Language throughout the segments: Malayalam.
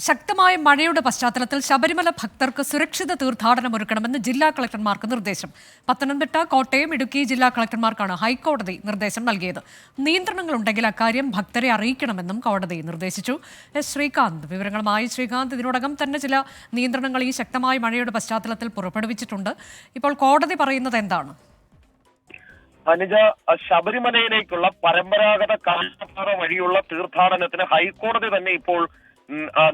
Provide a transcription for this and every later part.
ശക്തമായ മഴയുടെ പശ്ചാത്തലത്തിൽ ശബരിമല ഭക്തർക്ക് സുരക്ഷിത തീർത്ഥാടനം ഒരുക്കണമെന്ന് ജില്ലാ കളക്ടർമാർക്ക് നിർദ്ദേശം. പത്തനംതിട്ട, കോട്ടയം, ഇടുക്കി ജില്ലാ കളക്ടർമാർക്കാണ് ഹൈക്കോടതി നിർദ്ദേശം നൽകിയത്. നിയന്ത്രണങ്ങളുണ്ടെങ്കിൽ അക്കാര്യം ഭക്തരെ അറിയിക്കണമെന്നും കോടതി നിർദ്ദേശിച്ചു. ശ്രീകാന്ത് വിവരങ്ങളുമായി. ശ്രീകാന്ത്, ഇതിനോടകം തന്നെ ചില നിയന്ത്രണങ്ങൾ ഈ ശക്തമായ മഴയുടെ പശ്ചാത്തലത്തിൽ പുറപ്പെടുവിച്ചിട്ടുണ്ട്. ഇപ്പോൾ കോടതി പറയുന്നത് എന്താണ്? അനുജ, ശബരിമലയിലേക്കുള്ള പരമ്പരാഗത കാൽനട വഴിയുള്ള തീർത്ഥാടനത്തിന് ഹൈക്കോടതി തന്നെ ഇപ്പോൾ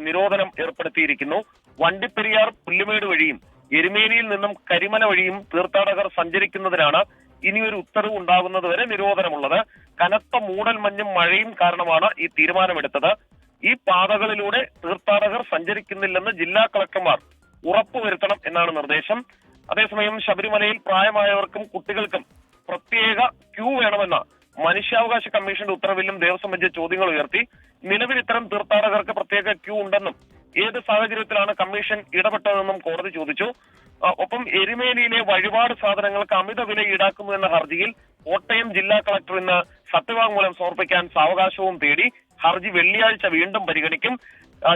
നിരോധനം ഏർപ്പെടുത്തിയിരിക്കുന്നു. വണ്ടിപ്പെരിയാർ, പുല്ലുമേട് വഴിയും എരുമേലിയിൽ നിന്നും കരിമല വഴിയും തീർത്ഥാടകർ സഞ്ചരിക്കുന്നതിനാണ് ഇനിയൊരു ഉത്തരവ് ഉണ്ടാകുന്നതുവരെ നിരോധനമുള്ളത്. കനത്ത മൂടൽമഞ്ഞും മഴയും കാരണമാണ് ഈ തീരുമാനമെടുത്തത്. ഈ പാതകളിലൂടെ തീർത്ഥാടകർ സഞ്ചരിക്കുന്നില്ലെന്ന് ജില്ലാ കളക്ടർമാർ ഉറപ്പുവരുത്തണം എന്നാണ് നിർദ്ദേശം. അതേസമയം ശബരിമലയിൽ പ്രായമായവർക്കും കുട്ടികൾക്കും പ്രത്യേക ക്യൂ വേണമെന്ന മനുഷ്യാവകാശ കമ്മീഷന്റെ ഉത്തരവിലും ദേവസ്വം ബെഞ്ച് ചോദ്യങ്ങൾ ഉയർത്തി. നിലവിൽ ഇത്തരം തീർത്ഥാടകർക്ക് പ്രത്യേക ക്യൂ ഉണ്ടെന്നും ഏത് സാഹചര്യത്തിലാണ് കമ്മീഷൻ ഇടപെട്ടതെന്നും കോടതി ചോദിച്ചു. ഒപ്പം എരുമേലിയിലെ വഴിപാട് സാധനങ്ങൾക്ക് അമിത വില ഈടാക്കുന്നു എന്ന ഹർജിയിൽ കോട്ടയം ജില്ലാ കളക്ടർ ഇന്ന് സത്യവാങ്മൂലം സമർപ്പിക്കാൻ സാവകാശവും തേടി. ഹർജി വെള്ളിയാഴ്ച വീണ്ടും പരിഗണിക്കും.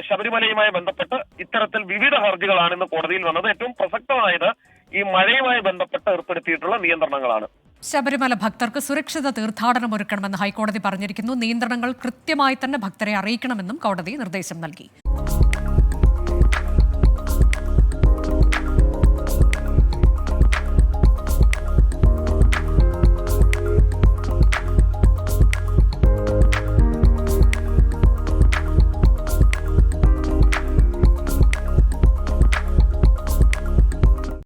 ശബരിമലയുമായി ബന്ധപ്പെട്ട് ഇത്തരത്തിൽ വിവിധ ഹർജികളാണ് ഇന്ന് കോടതിയിൽ വന്നത്. ഏറ്റവും പ്രസക്തമായത് ഈ മഴയുമായി ബന്ധപ്പെട്ട് ഏർപ്പെടുത്തിയിട്ടുള്ള നിയന്ത്രണങ്ങളാണ്. ശബരിമല ഭക്തർക്ക് സുരക്ഷിത തീർത്ഥാടനം ഒരുക്കണമെന്ന് ഹൈക്കോടതി പറഞ്ഞിരിക്കുന്നു. നിയന്ത്രണങ്ങൾ കൃത്യമായി തന്നെ ഭക്തരെ അറിയിക്കണമെന്നും കോടതി നിർദ്ദേശം നൽകി.